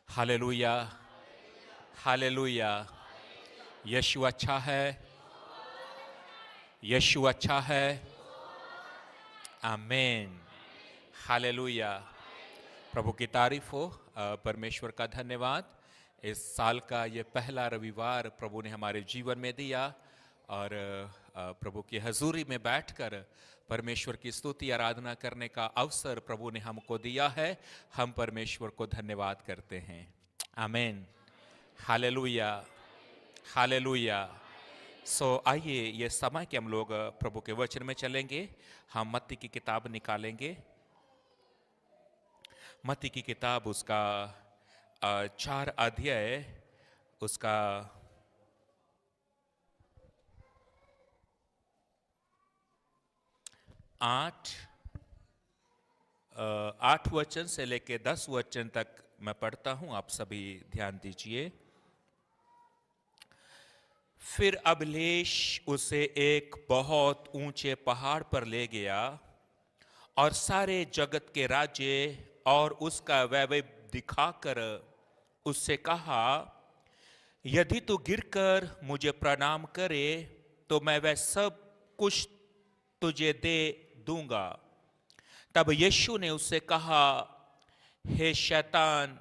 Hallelujah, hallelujah. यीशु अच्छा है, यीशु अच्छा है। आमीन, हालेलुया। प्रभु की तारीफ हो। परमेश्वर का धन्यवाद। इस साल का ये पहला रविवार प्रभु ने हमारे जीवन में दिया और प्रभु की हजूरी में बैठकर परमेश्वर की स्तुति आराधना करने का अवसर प्रभु ने हमको दिया है। हम परमेश्वर को धन्यवाद करते हैं। आमीन, हालेलुया, हालेलुया। आइए ये समय कि हम लोग प्रभु के वचन में चलेंगे। हम मत्ती की किताब निकालेंगे। मत्ती की किताब उसका 4 अध्याय, उसका 8 वचन से लेके 10 वचन तक मैं पढ़ता हूं, आप सभी ध्यान दीजिए। फिर अभिलेष उसे एक बहुत ऊंचे पहाड़ पर ले गया और सारे जगत के राज्य और उसका वैभव दिखाकर उससे कहा, यदि तू गिरकर मुझे प्रणाम करे तो मैं वह सब कुछ तुझे दे दूंगा। तब यीशु ने उससे कहा, हे शैतान,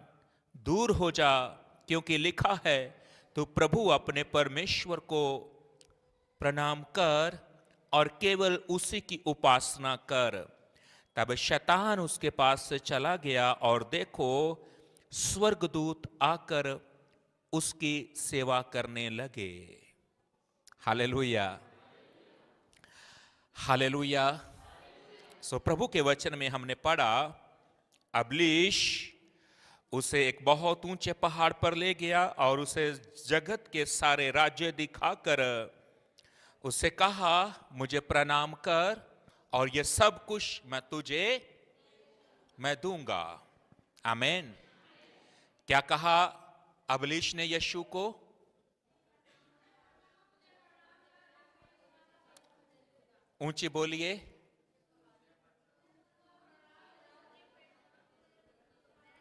दूर हो जा, क्योंकि लिखा है, तू प्रभु अपने परमेश्वर को प्रणाम कर और केवल उसी की उपासना कर। तब शैतान उसके पास से चला गया और देखो, स्वर्गदूत आकर उसकी सेवा करने लगे। Hallelujah, hallelujah. प्रभु के वचन में हमने पढ़ा, अबलीश उसे एक बहुत ऊंचे पहाड़ पर ले गया और उसे जगत के सारे राज्य दिखाकर उससे कहा, मुझे प्रणाम कर और ये सब कुछ मैं दूंगा। आमीन। क्या कहा अबलीश ने यीशु को? ऊंची बोलिए।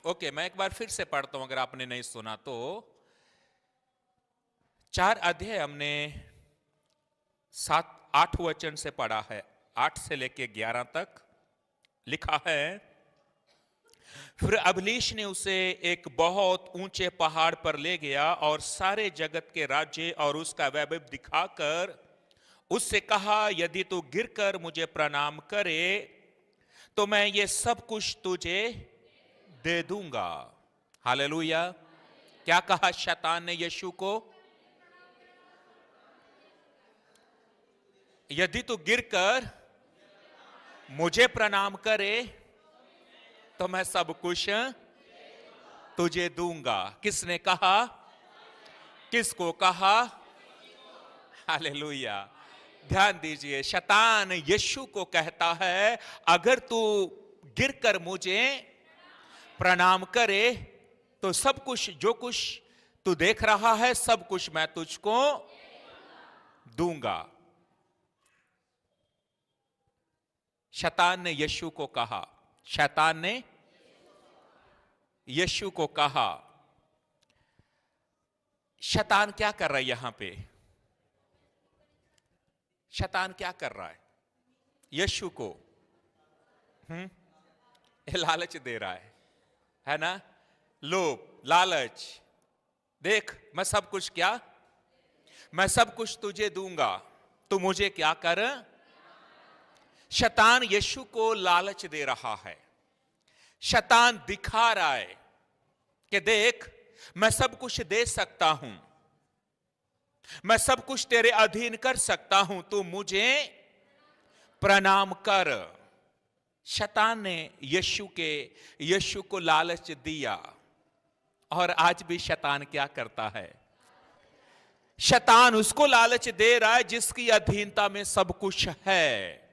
ओके, मैं एक बार फिर से पढ़ता हूं अगर आपने नहीं सुना तो। 4 अध्याय हमने 7-8 वचन से पढ़ा है, 8 से लेके 11 तक लिखा है। फिर अबलीश ने उसे एक बहुत ऊंचे पहाड़ पर ले गया और सारे जगत के राज्य और उसका वैभव दिखाकर उससे कहा, यदि तू गिरकर मुझे प्रणाम करे तो मैं ये सब कुछ तुझे दे दूंगा। हालेलुया। क्या कहा शैतान ने यीशु को? यदि तू गिरकर मुझे प्रणाम करे तो मैं सब कुछ तुझे दूंगा। किसने कहा? किसको कहा? हालेलुया। ध्यान दीजिए, शैतान यीशु को कहता है, अगर तू गिरकर मुझे प्रणाम करे तो सब कुछ, जो कुछ तू देख रहा है, सब कुछ मैं तुझको दूंगा। शैतान ने यीशु को कहा, शैतान ने यीशु को कहा। शैतान क्या कर रहा है यहां पे? शैतान क्या कर रहा है? यीशु को लालच दे रहा है ना? लोभ, लालच। देख, मैं सब कुछ मैं सब कुछ तुझे दूंगा, तू मुझे क्या कर। शैतान यीशु को लालच दे रहा है। शैतान दिखा रहा है कि देख, मैं सब कुछ दे सकता हूं, मैं सब कुछ तेरे अधीन कर सकता हूं, तू मुझे प्रणाम कर। शैतान ने यीशु को लालच दिया। और आज भी शैतान क्या करता है? शैतान उसको लालच दे रहा है जिसकी अधीनता में सब कुछ है।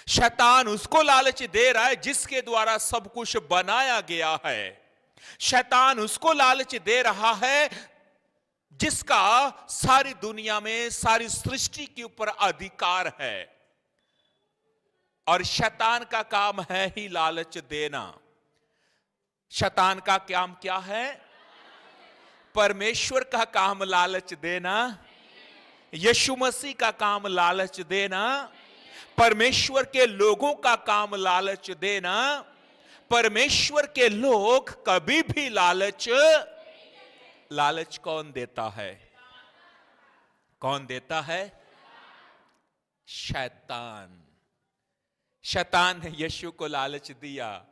शैतान उसको लालच दे रहा है जिसके द्वारा सब कुछ बनाया गया है। शैतान उसको लालच दे रहा है जिसका सारी दुनिया में, सारी सृष्टि के ऊपर अधिकार है। और शैतान का काम है ही लालच देना। शैतान का काम क्या है? परमेश्वर का काम लालच देना, यीशु मसीह का काम लालच देना, परमेश्वर के लोगों का काम लालच देना। परमेश्वर के लोग कभी भी लालच कौन देता है? कौन देता है? शैतान। शैतान ने यीशु को लालच दिया।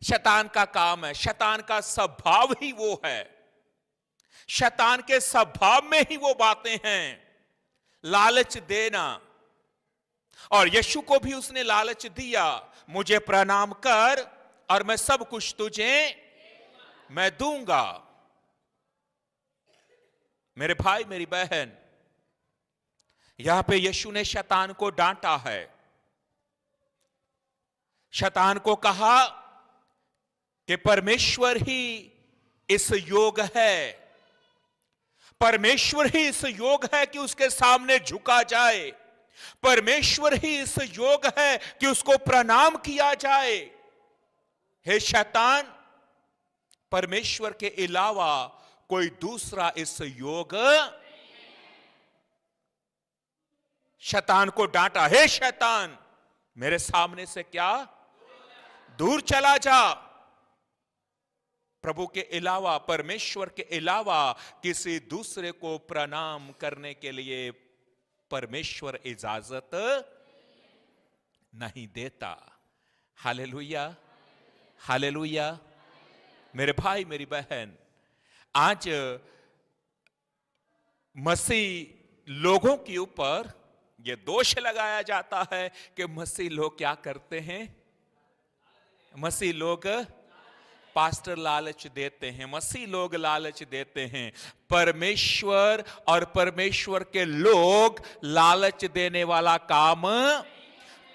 शैतान का काम है, शैतान का स्वभाव ही वो है, शैतान के स्वभाव में ही वो बातें हैं, लालच देना। और यीशु को भी उसने लालच दिया, मुझे प्रणाम कर और मैं सब कुछ तुझे मैं दूंगा। मेरे भाई मेरी बहन, यहां पे यीशु ने शैतान को डांटा है। शैतान को कहा कि परमेश्वर ही इस योग है, परमेश्वर ही इस योग है कि उसके सामने झुका जाए, परमेश्वर ही इस योग है कि उसको प्रणाम किया जाए। हे शैतान, परमेश्वर के अलावा कोई दूसरा इस योग। शैतान को डांटा, हे शैतान मेरे सामने से क्या दूर चला जा। प्रभु के अलावा, परमेश्वर के अलावा किसी दूसरे को प्रणाम करने के लिए परमेश्वर इजाजत नहीं देता। Hallelujah, hallelujah. मेरे भाई मेरी बहन, आज मसीह लोगों के ऊपर यह दोष लगाया जाता है कि मसीह लोग क्या करते हैं? मसीह लोग पास्टर लालच देते हैं, मसीह लोग लालच देते हैं। परमेश्वर और परमेश्वर के लोग लालच देने वाला काम,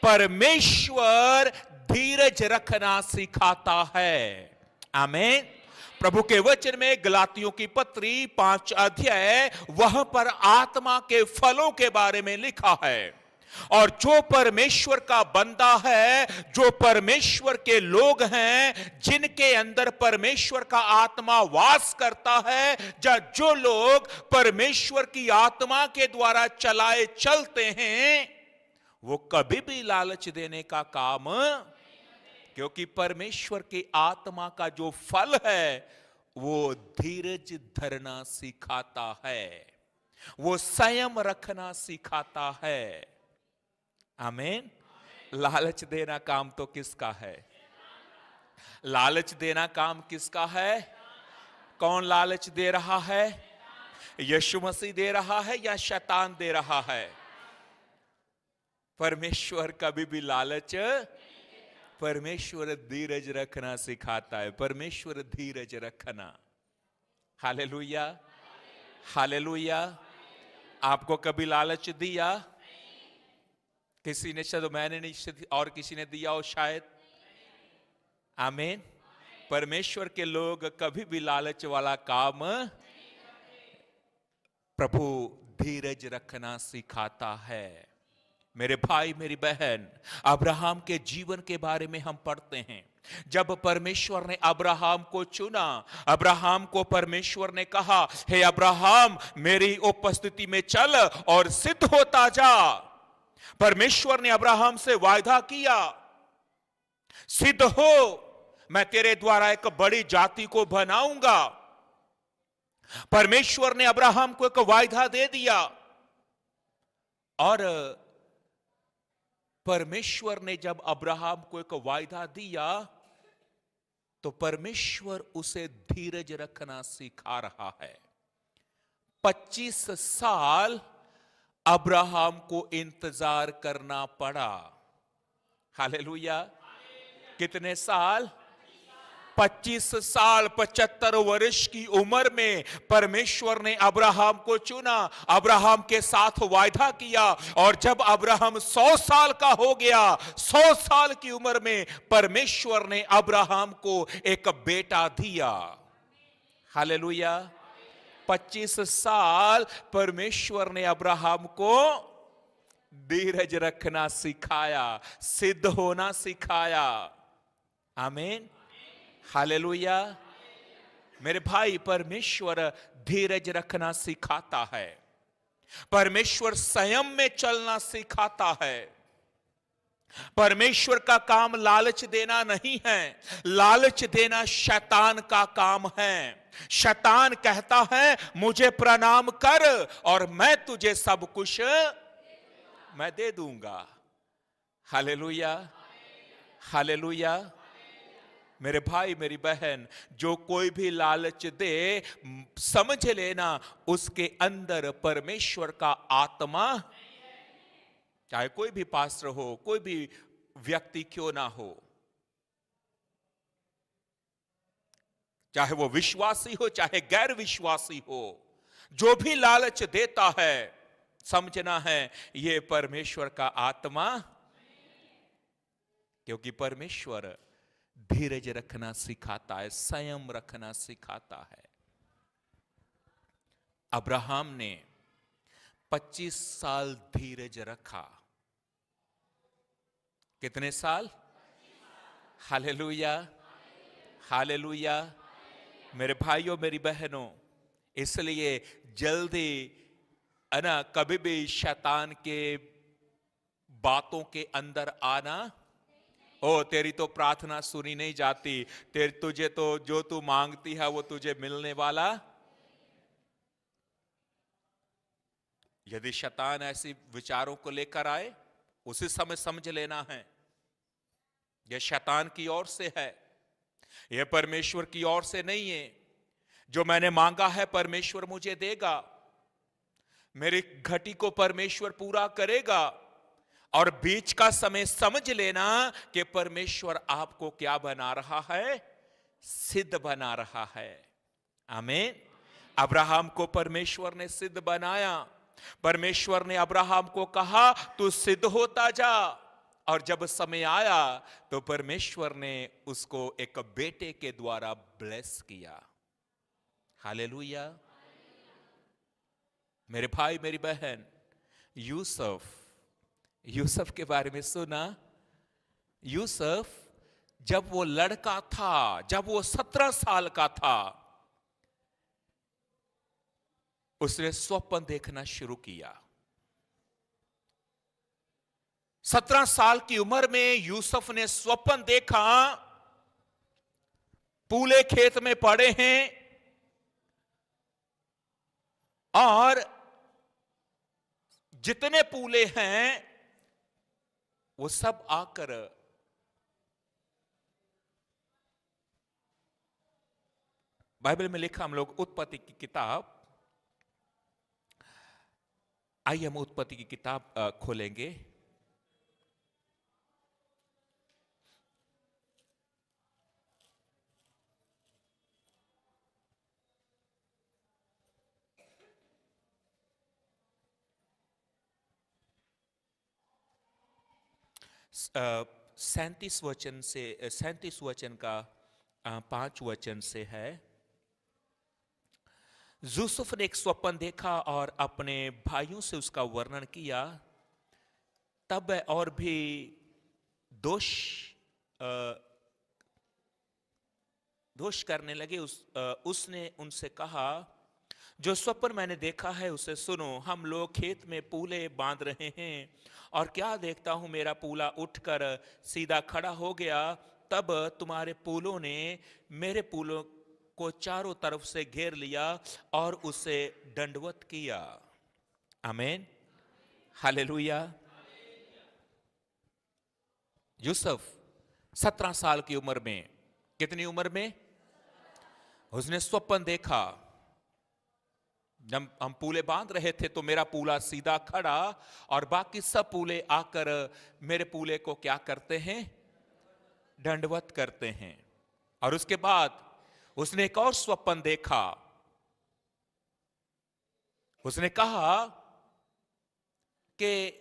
परमेश्वर धीरज रखना सिखाता है। आमीन। प्रभु के वचन में गलातियों की पत्री 5 अध्याय, वहां पर आत्मा के फलों के बारे में लिखा है। और जो परमेश्वर का बंदा है, जो परमेश्वर के लोग हैं, जिनके अंदर परमेश्वर का आत्मा वास करता है, जो लोग परमेश्वर की आत्मा के द्वारा चलाए चलते हैं, वो कभी भी लालच देने का काम, क्योंकि परमेश्वर की आत्मा का जो फल है वो धीरज धरना सिखाता है, वो संयम रखना सिखाता है। आमीन। लालच देना काम तो किसका है? लालच देना काम किसका है? कौन लालच दे रहा है? यीशु मसीह दे रहा है या शैतान दे रहा है? परमेश्वर कभी भी लालच, परमेश्वर धीरज रखना सिखाता है। परमेश्वर धीरज रखना। Hallelujah, hallelujah. आपको कभी लालच दिया? किसी ने, शायद मैंने नहीं, और किसी ने दिया हो शायद। आमीन। परमेश्वर के लोग कभी भी लालच वाला काम, प्रभु धीरज रखना सिखाता है। मेरे भाई मेरी बहन, अब्राहम के जीवन के बारे में हम पढ़ते हैं। जब परमेश्वर ने अब्राहम को चुना, अब्राहम को परमेश्वर ने कहा, हे अब्राहम मेरी उपस्थिति में चल और सिद्ध होता जा। परमेश्वर ने अब्राहम से वायदा किया, सिद्ध हो, मैं तेरे द्वारा एक बड़ी जाति को बनाऊंगा। परमेश्वर ने अब्राहम को एक वायदा दे दिया। और परमेश्वर ने जब अब्राहम को एक वायदा दिया, तो परमेश्वर उसे धीरज रखना सिखा रहा है। 25 साल अब्राहम को इंतजार करना पड़ा। हालेलुया। कितने साल? 25 साल। 75 वर्ष की उम्र में परमेश्वर ने अब्राहम को चुना, अब्राहम के साथ वायदा किया। और जब अब्राहम 100 साल का हो गया, 100 साल की उम्र में परमेश्वर ने अब्राहम को एक बेटा दिया। हालेलुया। 25 साल परमेश्वर ने अब्राहम को धीरज रखना सिखाया, सिद्ध होना सिखाया। आमीन। हालेलुया। मेरे भाई, परमेश्वर धीरज रखना सिखाता है, परमेश्वर संयम में चलना सिखाता है। परमेश्वर का काम लालच देना नहीं है, लालच देना शैतान का काम है। शैतान कहता है मुझे प्रणाम कर और मैं तुझे सब कुछ मैं दे दूंगा। Hallelujah, hallelujah. मेरे भाई मेरी बहन, जो कोई भी लालच दे, समझ लेना उसके अंदर परमेश्वर का आत्मा, चाहे कोई भी पास्टर हो, कोई भी व्यक्ति क्यों ना हो, चाहे वो विश्वासी हो चाहे गैर विश्वासी हो, जो भी लालच देता है, समझना है ये परमेश्वर का आत्मा, क्योंकि परमेश्वर धीरज रखना सिखाता है, संयम रखना सिखाता है। अब्राहम ने 25 साल धीरज रखा। कितने साल? Hallelujah, hallelujah. मेरे भाइयों मेरी बहनों, इसलिए जल्दी कभी भी शैतान के बातों के अंदर आना, ओ तेरी तो प्रार्थना सुनी नहीं जाती, तुझे तो जो तू मांगती है वो तुझे मिलने वाला। यदि शैतान ऐसी विचारों को लेकर आए, उसी समय समझ लेना है यह शैतान की ओर से है, यह परमेश्वर की ओर से नहीं है। जो मैंने मांगा है परमेश्वर मुझे देगा, मेरी घटी को परमेश्वर पूरा करेगा। और बीच का समय समझ लेना कि परमेश्वर आपको क्या बना रहा है? सिद्ध बना रहा है। आमीन। अब्राहम को परमेश्वर ने सिद्ध बनाया। परमेश्वर ने अब्राहम को कहा तू सिद्ध होता जा, और जब समय आया तो परमेश्वर ने उसको एक बेटे के द्वारा ब्लेस किया। हालेलुया। मेरे भाई मेरी बहन, यूसुफ के बारे में सुना? यूसुफ जब वो लड़का था, जब वो 17 साल का था, उसने स्वप्न देखना शुरू किया। 17 साल की उम्र में यूसुफ ने स्वप्न देखा, पूले खेत में पड़े हैं और जितने पूले हैं वो सब आकर बाइबल में लिखा, हम लोग उत्पत्ति की किताब, आइए हम उत्पत्ति की किताब खोलेंगे। अ, 37 वचन का 5 वचन से है। यूसुफ ने एक स्वप्न देखा और अपने भाइयों से उसका वर्णन किया। तब वह और भी दोष करने लगे। उसने उनसे कहा, जो स्वप्न मैंने देखा है उसे सुनो। हम लोग खेत में पूले बांध रहे हैं और क्या देखता हूं, मेरा पूला उठकर सीधा खड़ा हो गया। तब तुम्हारे पूलों ने मेरे पूलों को चारों तरफ से घेर लिया और उसे दंडवत किया। आमीन, हालेलुया। यूसुफ 17 साल की उम्र में, कितनी उम्र में? उसने स्वप्न देखा, जब हम पूले बांध रहे थे तो मेरा पूला सीधा खड़ा और बाकी सब पूले आकर मेरे पूले को क्या करते हैं? दंडवत करते हैं। और उसके बाद उसने एक और स्वप्न देखा। उसने कहा कि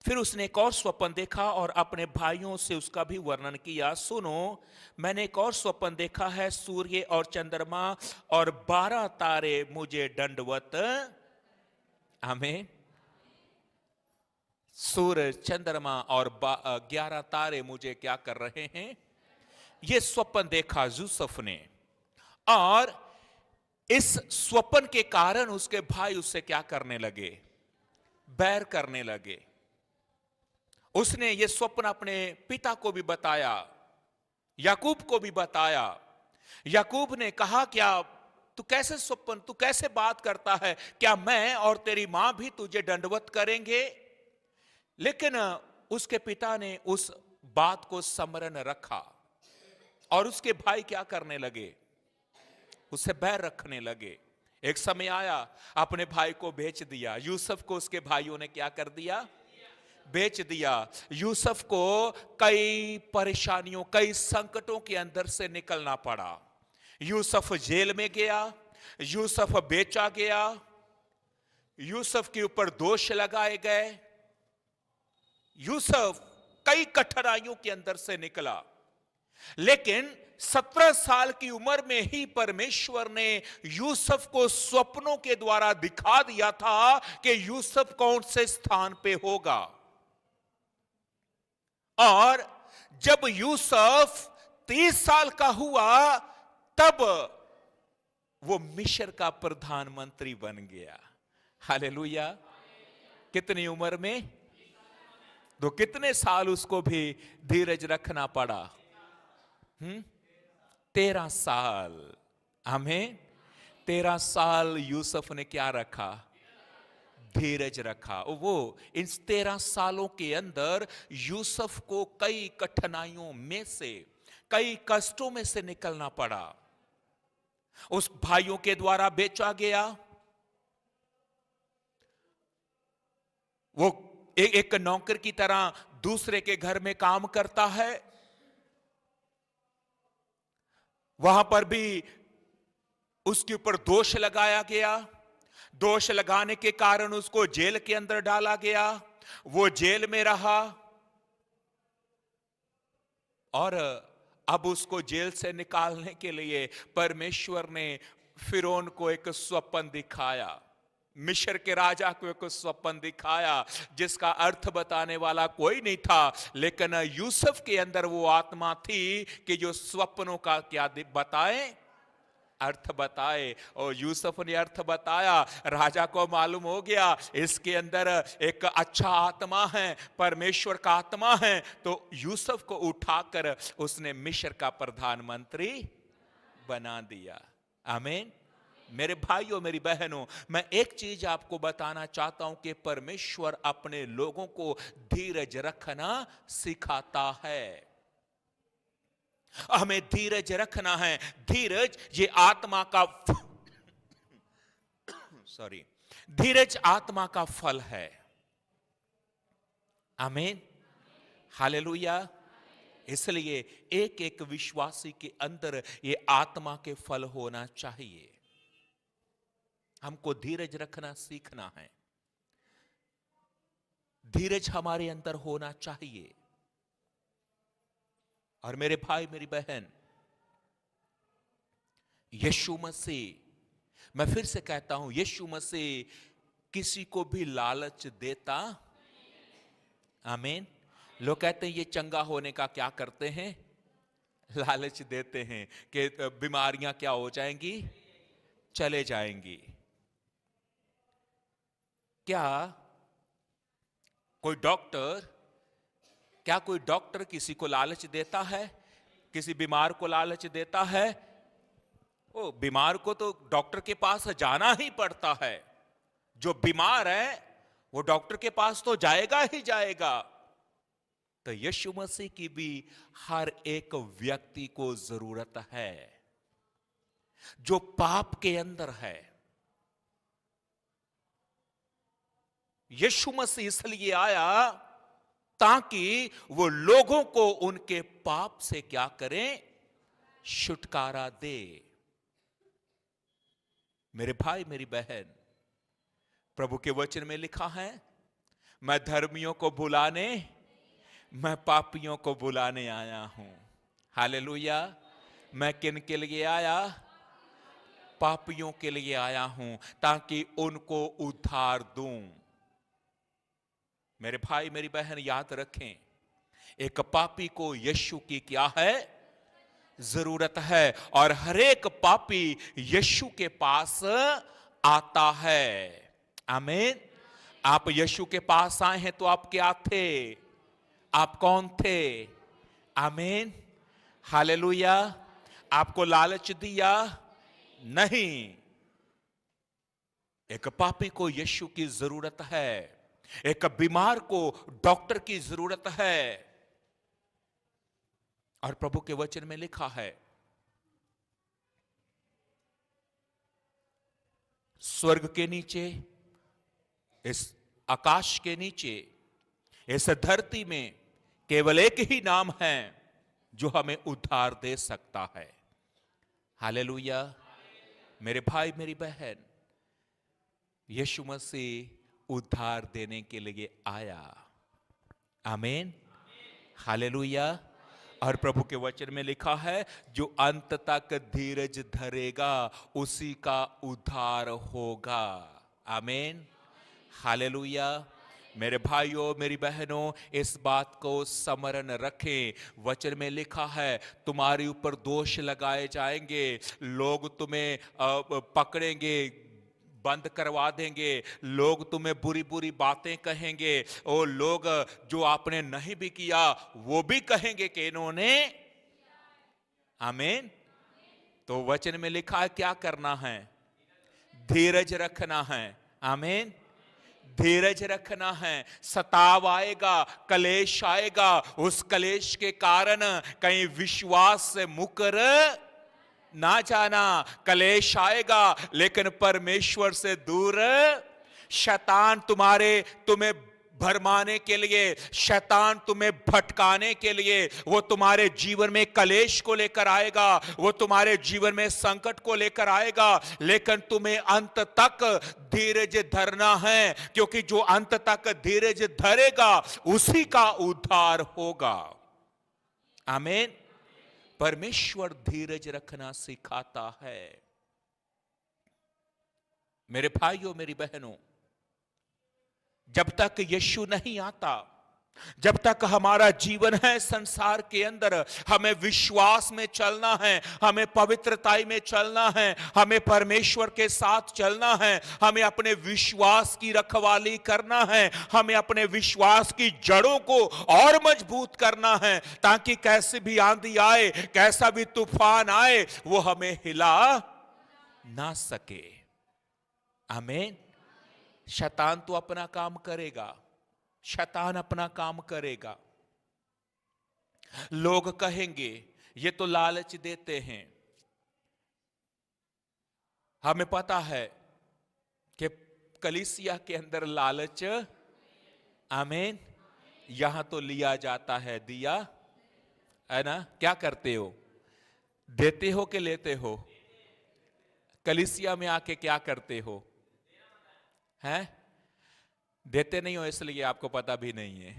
फिर उसने एक और स्वप्न देखा और अपने भाइयों से उसका भी वर्णन किया। सुनो, मैंने एक और स्वप्न देखा है, सूर्य और चंद्रमा और 12 तारे मुझे दंडवत, आमीन, सूरज, चंद्रमा और 11 तारे मुझे क्या कर रहे हैं? ये स्वप्न देखा यूसुफ ने, और इस स्वप्न के कारण उसके भाई उससे क्या करने लगे? बैर करने लगे। उसने ये स्वप्न अपने पिता को भी बताया, याकूब को भी बताया। याकूब ने कहा, क्या तू कैसे स्वप्न, तू कैसे बात करता है? क्या मैं और तेरी मां भी तुझे दंडवत करेंगे? लेकिन उसके पिता ने उस बात को स्मरण रखा, और उसके भाई क्या करने लगे? उससे बैर रखने लगे। एक समय आया, अपने भाई को बेच दिया। यूसुफ को उसके भाइयों ने क्या कर दिया? बेच दिया। यूसुफ को कई परेशानियों, कई संकटों के अंदर से निकलना पड़ा। यूसुफ जेल में गया, यूसुफ बेचा गया, यूसुफ के ऊपर दोष लगाए गए। यूसुफ कई कठिनाइयों के अंदर से निकला, लेकिन 17 साल की उम्र में ही परमेश्वर ने यूसुफ को स्वप्नों के द्वारा दिखा दिया था कि यूसुफ कौन से स्थान पे होगा। और जब यूसुफ 30 साल का हुआ, तब वो मिस्र का प्रधानमंत्री बन गया। हालेलुया। कितनी उम्र में? तो कितने साल उसको भी धीरज रखना पड़ा? 13 साल। आमीन। 13 साल यूसुफ ने क्या रखा? धीरज रखा। वो इन 13 सालों के अंदर यूसुफ को कई कठिनाइयों में से, कई कष्टों में से निकलना पड़ा। उस भाइयों के द्वारा बेचा गया। वो एक नौकर की तरह दूसरे के घर में काम करता है। वहां पर भी उसके ऊपर दोष लगाया गया। दोष लगाने के कारण उसको जेल के अंदर डाला गया। वो जेल में रहा, और अब उसको जेल से निकालने के लिए परमेश्वर ने फिरौन को एक स्वप्न दिखाया, मिस्र के राजा को एक स्वप्न दिखाया, जिसका अर्थ बताने वाला कोई नहीं था, लेकिन यूसुफ के अंदर वो आत्मा थी कि जो स्वप्नों का क्या बताए, अर्थ बताए। और यूसुफ ने अर्थ बताया। राजा को मालूम हो गया इसके अंदर एक अच्छा आत्मा है, परमेश्वर का आत्मा है। तो यूसुफ को उठाकर उसने मिस्र का प्रधानमंत्री बना दिया। आमीन। मेरे भाइयों, मेरी बहनों, मैं एक चीज आपको बताना चाहता हूं कि परमेश्वर अपने लोगों को धीरज रखना सिखाता है। हमें धीरज रखना है। धीरज ये आत्मा का सॉरी धीरज आत्मा का फल है। आमीन। हालेलुया। इसलिए एक एक विश्वासी के अंदर ये आत्मा के फल होना चाहिए। हमको धीरज रखना सीखना है। धीरज हमारे अंदर होना चाहिए। और मेरे भाई, मेरी बहन, यीशु मसीह, मैं फिर से कहता हूं, यीशु मसीह किसी को भी लालच देता। आमीन। लोग कहते हैं ये चंगा होने का क्या करते हैं? लालच देते हैं कि बीमारियां क्या हो जाएंगी? चले जाएंगी। क्या कोई डॉक्टर किसी को लालच देता है? किसी बीमार को लालच देता है? वो बीमार को तो डॉक्टर के पास जाना ही पड़ता है। जो बीमार है वो डॉक्टर के पास तो जाएगा ही जाएगा। तो यीशु मसीह की भी हर एक व्यक्ति को जरूरत है जो पाप के अंदर है। यीशु मसीह इसलिए आया ताकि वो लोगों को उनके पाप से क्या करें? छुटकारा दे। मेरे भाई, मेरी बहन, प्रभु के वचन में लिखा है, मैं धर्मियों को बुलाने, मैं पापियों को बुलाने आया हूं। हालेलुया। मैं किन के लिए आया? पापियों के लिए आया हूं, ताकि उनको उद्धार दूं। मेरे भाई मेरी बहन याद रखें, एक पापी को यीशु की क्या है? जरूरत है। और हर एक पापी यीशु के पास आता है। आमीन। आप यीशु के पास आए हैं तो आप क्या थे? आप कौन थे? आमीन। हालेलुया। आपको लालच दिया? नहीं। एक पापी को यीशु की जरूरत है। एक बीमार को डॉक्टर की जरूरत है। और प्रभु के वचन में लिखा है, स्वर्ग के नीचे, इस आकाश के नीचे, इस धरती में केवल एक ही नाम है जो हमें उद्धार दे सकता है। हालेलुया। मेरे भाई मेरी बहन, यीशु मसीह उद्धार देने के लिए आया। आमीन। हालेलुया। और प्रभु के वचन में लिखा है, जो अंत तक धीरज धरेगा उसी का उद्धार होगा। आमीन। हालेलुया। मेरे भाइयों मेरी बहनों, इस बात को स्मरण रखें। वचन में लिखा है, तुम्हारे ऊपर दोष लगाए जाएंगे, लोग तुम्हें पकड़ेंगे, बंद करवा देंगे, लोग तुम्हें बुरी बुरी बातें कहेंगे, और लोग जो आपने नहीं भी किया वो भी कहेंगे कि इन्होंने। आमीन। तो वचन में लिखा है क्या करना है? धीरज रखना है। आमीन। धीरज रखना है। सताव आएगा, कलेश आएगा, उस कलेश के कारण कहीं विश्वास से मुकर ना जाना। कलेश आएगा लेकिन परमेश्वर से दूर। शैतान तुम्हें भरमाने के लिए, शैतान तुम्हें भटकाने के लिए वो तुम्हारे जीवन में कलेश को लेकर आएगा, वो तुम्हारे जीवन में संकट को लेकर आएगा, लेकिन तुम्हें अंत तक धीरज धरना है, क्योंकि जो अंत तक धीरज धरेगा उसी का उद्धार होगा। आमीन। परमेश्वर धीरज रखना सिखाता है। मेरे भाइयों मेरी बहनों, जब तक यीशु नहीं आता, जब तक हमारा जीवन है संसार के अंदर, हमें विश्वास में चलना है, हमें पवित्रताई में चलना है, हमें परमेश्वर के साथ चलना है, हमें अपने विश्वास की रखवाली करना है, हमें अपने विश्वास की जड़ों को और मजबूत करना है, ताकि कैसी भी आंधी आए, कैसा भी तूफान आए, वो हमें हिला ना सके। आमीन। शैतान तो अपना काम करेगा, शैतान अपना काम करेगा। लोग कहेंगे ये तो लालच देते हैं। हमें पता है कि कलीसिया के अंदर लालच, आमीन, यहां तो लिया जाता है, दिया है ना। क्या करते हो? देते हो कि लेते हो? कलीसिया में आके क्या करते हो? हैं? देते नहीं हो इसलिए आपको पता भी नहीं है।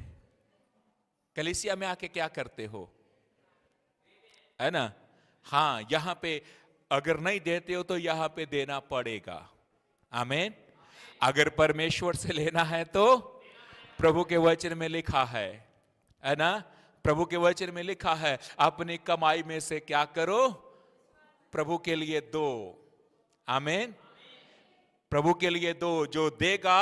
कलीसिया में आके क्या करते हो? है ना। हां, यहां पे अगर नहीं देते हो तो यहां पे देना पड़ेगा। आमीन। अगर परमेश्वर से लेना है तो प्रभु के वचन में लिखा है ना। प्रभु के वचन में लिखा है, अपनी कमाई में से क्या करो? प्रभु के लिए दो। आमीन। प्रभु के लिए दो, जो देगा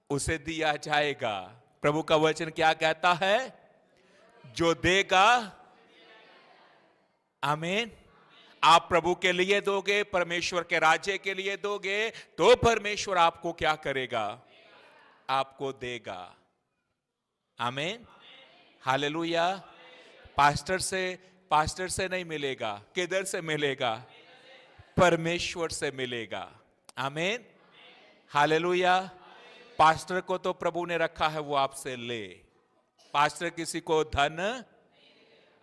उसे दिया जाएगा। प्रभु का वचन क्या कहता है? जो देगा, आमीन, आप प्रभु के लिए दोगे, परमेश्वर के राज्य के लिए दोगे, तो परमेश्वर आपको क्या करेगा? आपको देगा। आमीन। हालेलुया। पास्टर से नहीं मिलेगा। किधर से मिलेगा? परमेश्वर से मिलेगा। आमीन। हालेलुया। पास्टर को तो प्रभु ने रखा है, वो आपसे ले। पास्टर किसी को धन,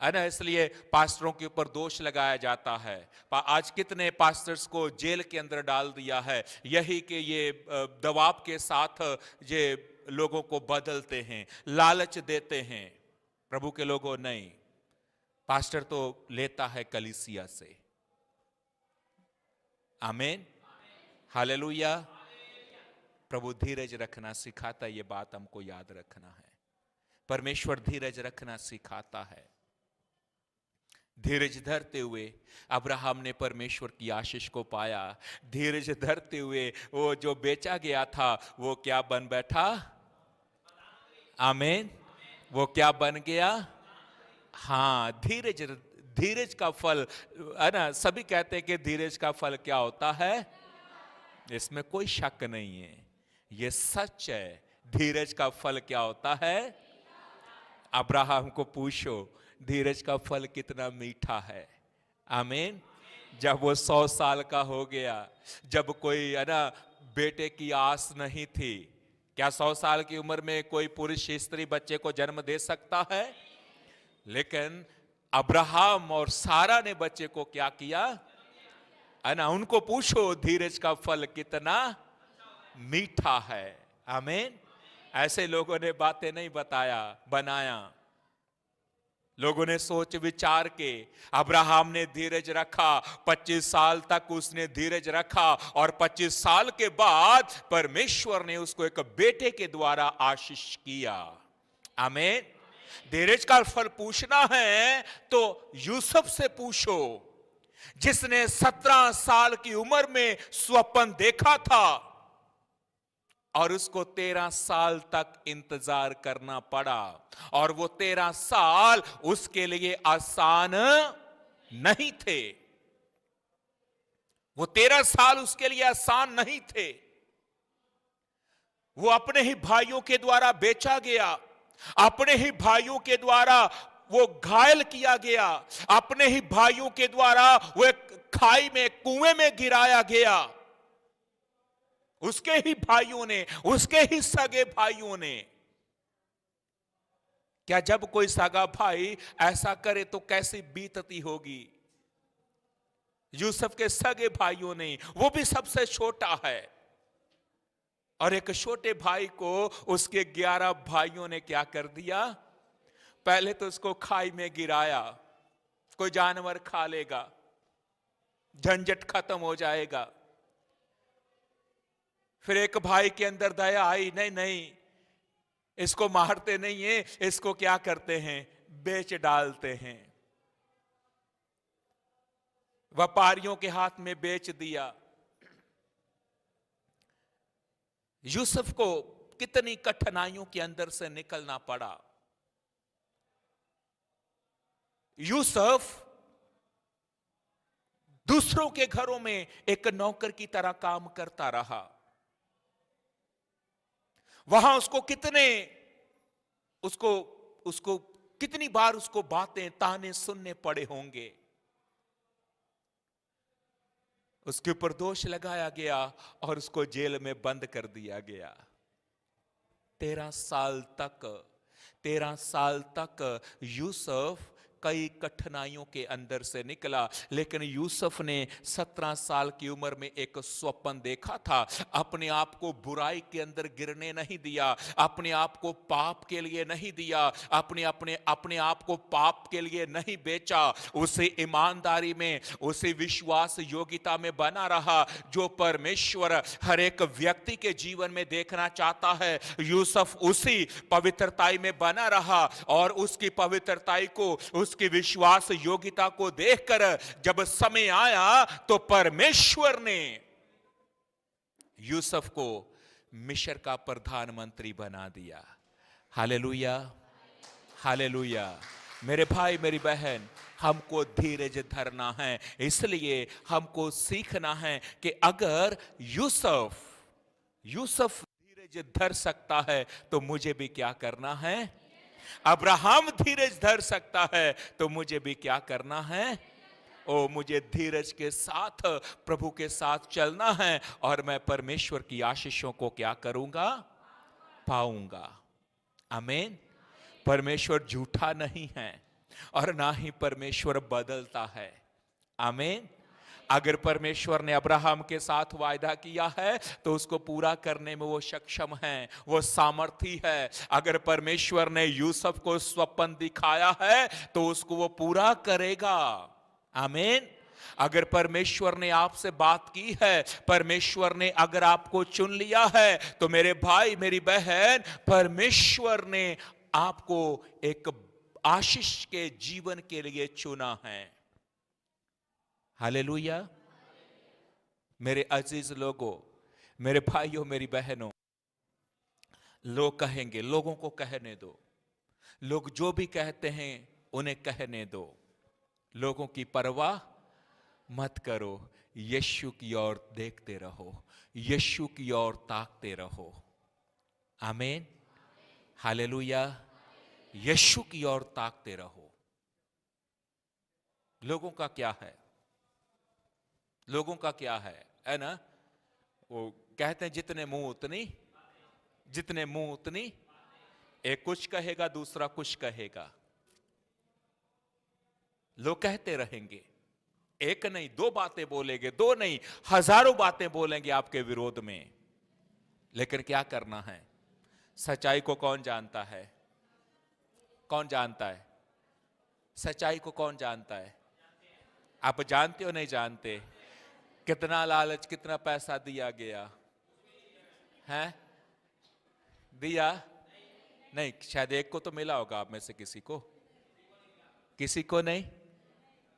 है ना, इसलिए पास्टरों के ऊपर दोष लगाया जाता है। आज कितने पास्टर्स को जेल के अंदर डाल दिया है, यही कि ये दबाव के साथ ये लोगों को बदलते हैं, लालच देते हैं। प्रभु के लोगों नहीं, पास्टर तो लेता है कलीसिया से। आमीन। हालेलुया। प्रभु धीरज रखना सिखाता है, ये बात हमको याद रखना है। परमेश्वर धीरज रखना सिखाता है। धीरज धरते हुए अब्राहम ने परमेश्वर की आशीष को पाया। धीरज धरते हुए वो जो बेचा गया था वो क्या बन बैठा? आमीन। वो क्या बन गया? हाँ, धीरज, धीरज का फल है ना। सभी कहते हैं कि धीरज का फल क्या होता है, इसमें कोई शक नहीं है, ये सच है। धीरज का फल क्या होता है? अब्राहम को पूछो धीरज का फल कितना मीठा है। आमीन। जब वो 100 साल का हो गया, जब कोई है ना बेटे की आस नहीं थी। क्या 100 साल की उम्र में कोई पुरुष स्त्री बच्चे को जन्म दे सकता है? लेकिन अब्राहम और सारा ने बच्चे को क्या किया है ना। उनको पूछो धीरज का फल कितना मीठा है। आमीन। ऐसे लोगों ने बातें नहीं बनाया। लोगों ने सोच विचार के, अब्राहम ने धीरज रखा, 25 साल तक उसने धीरज रखा और 25 साल के बाद परमेश्वर ने उसको एक बेटे के द्वारा आशीष किया। आमीन। धीरज का फल पूछना है तो यूसुफ से पूछो, जिसने 17 साल की उम्र में स्वप्न देखा था और उसको 13 साल तक इंतजार करना पड़ा। और वो 13 साल उसके लिए आसान नहीं थे। वो 13 साल उसके लिए आसान नहीं थे। वो अपने ही भाइयों के द्वारा बेचा गया, अपने ही भाइयों के द्वारा वो घायल किया गया, अपने ही भाइयों के द्वारा वो एक खाई में, कुएं में गिराया गया। उसके ही भाइयों ने, उसके ही सगे भाइयों ने। क्या जब कोई सगा भाई ऐसा करे तो कैसी बीतती होगी? यूसुफ के सगे भाइयों ने, वो भी सबसे छोटा है, और एक छोटे भाई को उसके 11 भाइयों ने क्या कर दिया? पहले तो उसको खाई में गिराया, कोई जानवर खा लेगा, झंझट खत्म हो जाएगा। फिर एक भाई के अंदर दया आई, नहीं नहीं, इसको मारते नहीं है, इसको क्या करते हैं? बेच डालते हैं। व्यापारियों के हाथ में बेच दिया। यूसुफ को कितनी कठिनाइयों के अंदर से निकलना पड़ा। यूसुफ दूसरों के घरों में एक नौकर की तरह काम करता रहा। वहां उसको कितनी बार उसको बातें, ताने सुनने पड़े होंगे। उसके ऊपर दोष लगाया गया और उसको जेल में बंद कर दिया गया। 13 साल तक यूसुफ कई कठिनाइयों के अंदर से निकला। लेकिन यूसुफ ने 17 साल की उम्र में एक स्वप्न देखा था। अपने आप को बुराई के अंदर गिरने नहीं दिया, अपने आप को पाप के लिए नहीं दिया, अपने आप को पाप के लिए नहीं बेचा। उसे ईमानदारी में, उसे विश्वास योग्यता में बना रहा, जो परमेश्वर हर एक व्यक्ति के जीवन में देखना चाहता है। यूसुफ उसी पवित्रताई में बना रहा और उसकी पवित्रताई को, उसकी विश्वास योग्यता को देखकर जब समय आया तो परमेश्वर ने यूसुफ को मिस्र का प्रधानमंत्री बना दिया। Hallelujah, hallelujah. मेरे भाई, मेरी बहन, हमको धीरज धरना है। इसलिए हमको सीखना है कि अगर यूसुफ धीरज धर सकता है तो मुझे भी क्या करना है? अब्राहम धीरज धर सकता है तो मुझे भी क्या करना है? मुझे धीरज के साथ प्रभु के साथ चलना है और मैं परमेश्वर की आशीषों को क्या करूंगा? पाऊंगा। आमीन। परमेश्वर झूठा नहीं है और ना ही परमेश्वर बदलता है। आमीन। अगर परमेश्वर ने अब्राहम के साथ वायदा किया है तो उसको पूरा करने में वो सक्षम है, वो सामर्थी है। अगर परमेश्वर ने यूसुफ को स्वप्न दिखाया है तो उसको वो पूरा करेगा। आमीन। अगर परमेश्वर ने आपसे बात की है, परमेश्वर ने अगर आपको चुन लिया है, तो मेरे भाई मेरी बहन, परमेश्वर ने आपको एक आशीष के जीवन के लिए चुना है। हालेलुया। मेरे अजीज लोगों, मेरे भाइयों मेरी बहनों, लोग कहेंगे, लोगों को कहने दो। लोग जो भी कहते हैं उन्हें कहने दो। लोगों की परवाह मत करो, यीशु की ओर देखते रहो, यीशु की ओर ताकते रहो। आमीन, हालेलुया। यीशु की ओर ताकते रहो। लोगों का क्या है? लोगों का क्या है ना? वो कहते हैं जितने मुंह उतनी, जितने मुंह उतनी। एक कुछ कहेगा, दूसरा कुछ कहेगा। लोग कहते रहेंगे, एक नहीं दो बातें बोलेंगे, दो नहीं हजारों बातें बोलेंगे आपके विरोध में। लेकिन क्या करना है? सच्चाई को कौन जानता है? कौन जानता है? सच्चाई को कौन जानता है? आप जानते हो नहीं जानते? कितना लालच, कितना पैसा दिया गया है? दिया नहीं, शायद एक को तो मिला होगा आप में से किसी को, किसी को नहीं,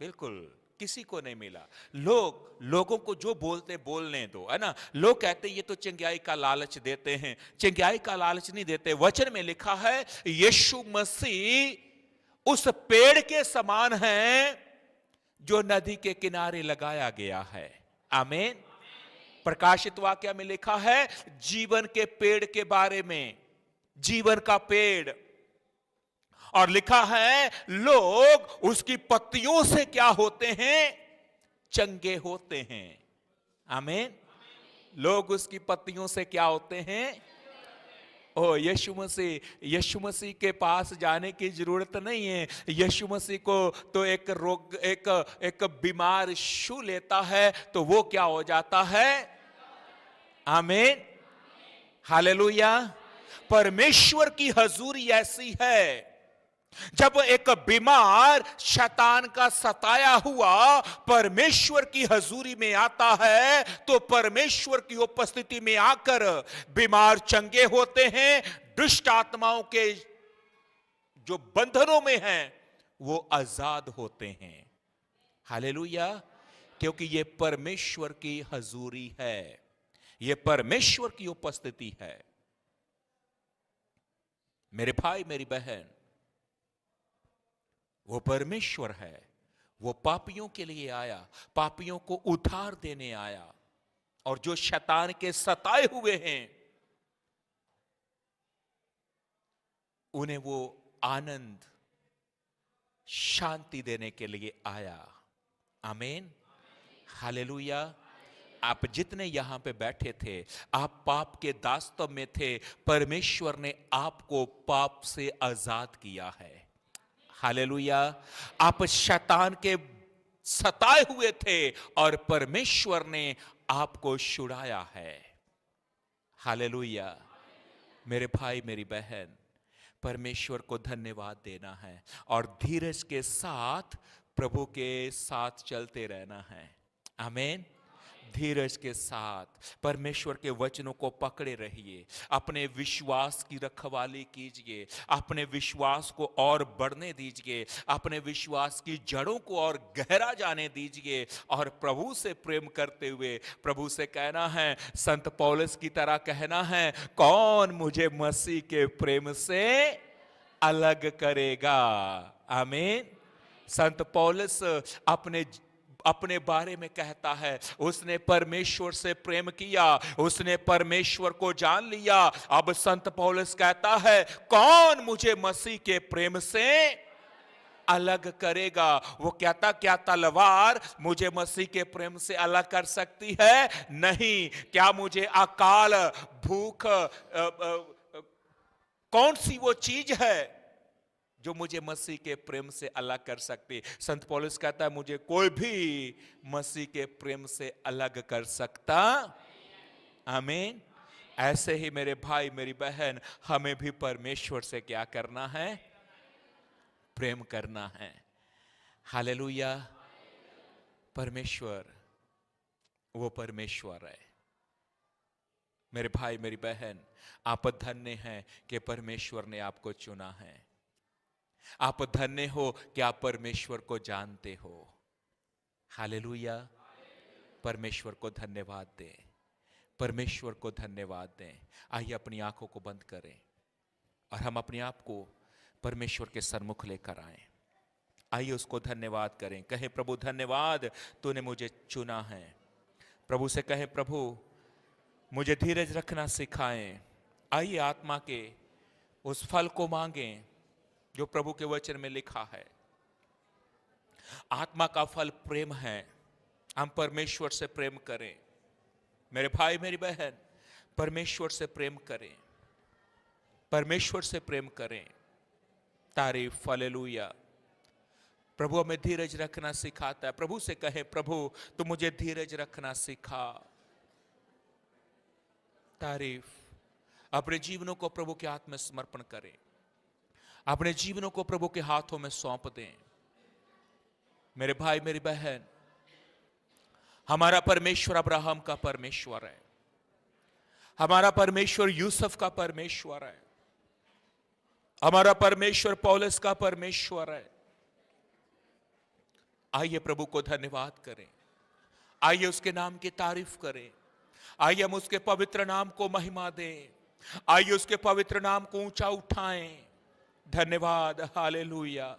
बिल्कुल किसी को नहीं मिला। लोगों को जो बोलते बोलने दो, है ना। लोग कहते ये तो चंगाई का लालच देते हैं। चंगाई का लालच नहीं देते। वचन में लिखा है यीशु मसीह उस पेड़ के समान है जो नदी के किनारे लगाया गया है। आमीन। प्रकाशित वाक्य में लिखा है जीवन के पेड़ के बारे में, जीवन का पेड़। और लिखा है लोग उसकी पत्तियों से क्या होते हैं? चंगे होते हैं। आमीन। लोग उसकी पत्तियों से क्या होते हैं? ओ यीशु मसीह के पास जाने की जरूरत नहीं है। यीशु मसीह को तो एक बीमार छू लेता है तो वो क्या हो जाता है? आमीन, हालेलुया। परमेश्वर की हजूरी ऐसी है, जब एक बीमार शैतान का सताया हुआ परमेश्वर की हजूरी में आता है तो परमेश्वर की उपस्थिति में आकर बीमार चंगे होते हैं, दुष्ट आत्माओं के जो बंधनों में हैं वो आजाद होते हैं। हालेलुया। क्योंकि ये परमेश्वर की हजूरी है, ये परमेश्वर की उपस्थिति है। मेरे भाई मेरी बहन, वो परमेश्वर है। वो पापियों के लिए आया, पापियों को उद्धार देने आया। और जो शैतान के सताए हुए हैं उन्हें वो आनंद, शांति देने के लिए आया। आमीन, हालेलुया। आप जितने यहां पे बैठे थे, आप पाप के दास्तव में थे, परमेश्वर ने आपको पाप से आजाद किया है। हालेलुया। आप शैतान के सताए हुए थे और परमेश्वर ने आपको छुड़ाया है। हालेलुया। मेरे भाई मेरी बहन, परमेश्वर को धन्यवाद देना है और धीरज के साथ प्रभु के साथ चलते रहना है। आमीन। धीरज के साथ परमेश्वर के वचनों को पकड़े रहिए। अपने विश्वास की रखवाली कीजिए, अपने विश्वास को और बढ़ने दीजिए, अपने विश्वास की जड़ों को और गहरा जाने दीजिए और प्रभु से प्रेम करते हुए प्रभु से कहना है, संत पौलुस की तरह कहना है, कौन मुझे मसीह के प्रेम से अलग करेगा। आमीन। संत पौलुस अपने बारे में कहता है, उसने परमेश्वर से प्रेम किया, उसने परमेश्वर को जान लिया। अब संत पौलुस कहता है, कौन मुझे मसीह के प्रेम से अलग करेगा। वो कहता, क्या तलवार मुझे मसीह के प्रेम से अलग कर सकती है? नहीं। क्या मुझे अकाल, भूख, कौन सी वो चीज है जो मुझे मसीह के प्रेम से अलग कर सकती? संत पौलुस कहता है, मुझे कोई भी मसीह के प्रेम से अलग कर सकता। आमीन। ऐसे ही मेरे भाई मेरी बहन, हमें भी परमेश्वर से क्या करना है? प्रेम करना है। हालेलुया। परमेश्वर वो परमेश्वर है। मेरे भाई मेरी बहन, आप धन्य हैं कि परमेश्वर ने आपको चुना है। आप धन्य हो कि आप परमेश्वर को जानते हो। हालेलुया। परमेश्वर को धन्यवाद दें, परमेश्वर को धन्यवाद दें। आइए अपनी आंखों को बंद करें और हम अपने आप को परमेश्वर के सन्मुख लेकर आए। आइए उसको धन्यवाद करें। कहे प्रभु धन्यवाद, तूने मुझे चुना है। प्रभु से कहे प्रभु मुझे धीरज रखना सिखाएं। आइए आत्मा के उस फल को मांगें जो प्रभु के वचन में लिखा है। आत्मा का फल प्रेम है। हम परमेश्वर से प्रेम करें। मेरे भाई मेरी बहन, परमेश्वर से प्रेम करें, परमेश्वर से प्रेम करें। तारीफ, हालेलुया। प्रभु हमें धीरज रखना सिखाता है। प्रभु से कहे प्रभु तू मुझे धीरज रखना सिखा। तारीफ। अपने जीवनों को प्रभु के हाथ में समर्पण करें, अपने जीवनों को प्रभु के हाथों में सौंप दें। मेरे भाई मेरी बहन, हमारा परमेश्वर अब्राहम का परमेश्वर है, हमारा परमेश्वर यूसुफ का परमेश्वर है, हमारा परमेश्वर पौलुस का परमेश्वर है। आइए प्रभु को धन्यवाद करें, आइए उसके नाम की तारीफ करें, आइए हम उसके पवित्र नाम को महिमा दें, आइए उसके पवित्र नाम को ऊंचा उठाएं। धन्यवाद, हालेलुया।